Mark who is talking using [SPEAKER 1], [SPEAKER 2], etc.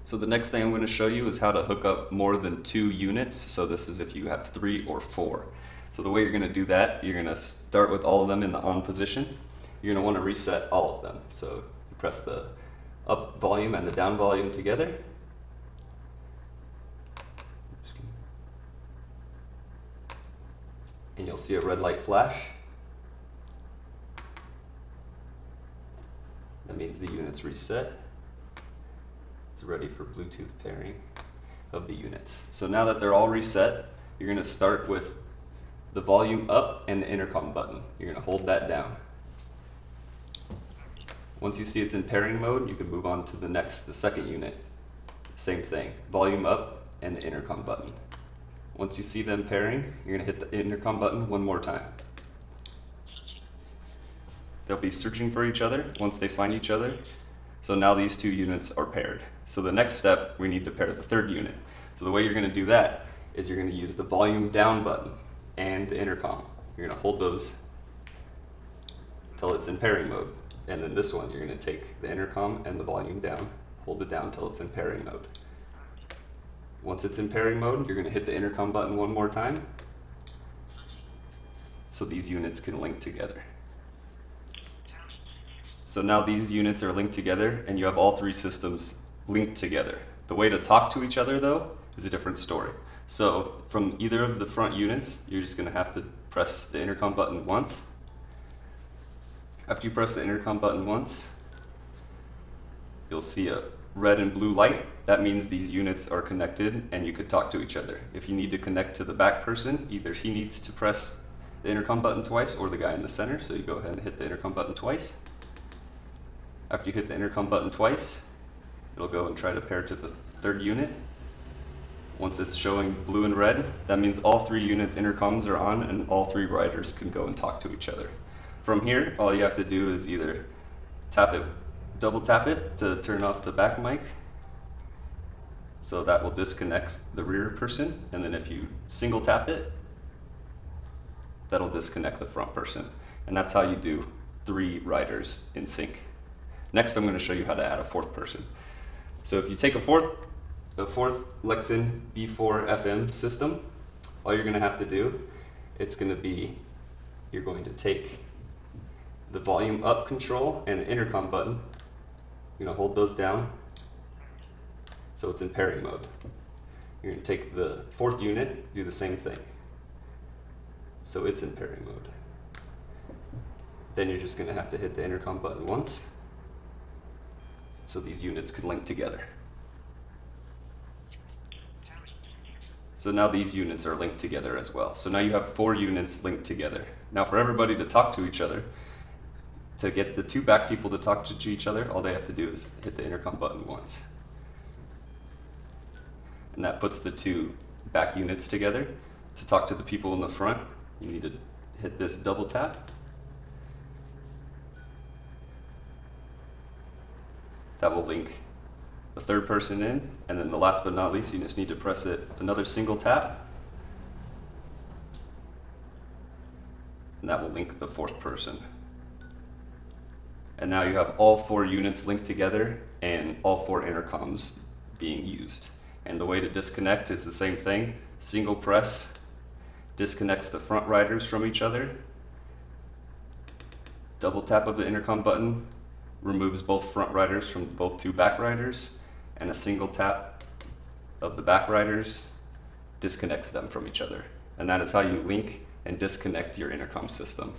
[SPEAKER 1] So the next thing I'm going to show you is how to hook up more than 2 units. So this is if you have 3 or 4. So the way you're going to do that, you're going to start with all of them in the on position. You're going to want to reset all of them. So you press the up volume and the down volume together. And you'll see a red light flash. That means the unit's reset. It's ready for Bluetooth pairing of the units. So now that they're all reset, you're going to start with the volume up and the intercom button. You're going to hold that down. Once you see it's in pairing mode, you can move on to the second unit. Same thing, volume up and the intercom button. Once you see them pairing, you're going to hit the intercom button one more time. They'll be searching for each other once they find each other. So now these 2 units are paired. So the next step, we need to pair the 3rd unit. So the way you're going to do that is you're going to use the volume down button and the intercom. You're going to hold those till it's in pairing mode. And then this one, you're going to take the intercom and the volume down, hold it down till it's in pairing mode. Once it's in pairing mode, you're going to hit the intercom button one more time so these units can link together. So now these units are linked together and you have all 3 systems linked together. The way to talk to each other though is a different story. So from either of the front units, you're just going to have to press the intercom button once. After you press the intercom button once, you'll see a red and blue light. That means these units are connected and you could talk to each other. If you need to connect to the back person, either he needs to press the intercom button twice or the guy in the center. So you go ahead and hit the intercom button twice. After you hit the intercom button twice, it'll go and try to pair to the 3rd unit. Once it's showing blue and red, that means all 3 units' intercoms are on and all 3 riders can go and talk to each other. From here, all you have to do is either tap it, double tap it to turn off the back mic. So that will disconnect the rear person. And then if you single tap it, that'll disconnect the front person. And that's how you do 3 riders in sync. Next, I'm going to show you how to add a 4th person. So if you take a fourth LEXIN B4FM system, all you're going to have to do, you're going to take the volume up control and the intercom button. You're going to hold those down so it's in pairing mode. You're going to take the 4th unit, do the same thing. So it's in pairing mode. Then you're just going to have to hit the intercom button once so these units can link together. So now these units are linked together as well. So now you have 4 units linked together. Now for everybody to talk to each other, to get the 2 back people to talk to each other, all they have to do is hit the intercom button once. And that puts the 2 back units together. To talk to the people in the front, you need to hit this double tap. That will link the 3rd person in, and then the last but not least, you just need to press it another single tap, and that will link the 4th person. And now you have all 4 units linked together and all 4 intercoms being used. And the way to disconnect is the same thing. Single press disconnects the front riders from each other. Double tap of the intercom button removes both front riders from both 2 back riders, and a single tap of the back riders disconnects them from each other. And that is how you link and disconnect your intercom system.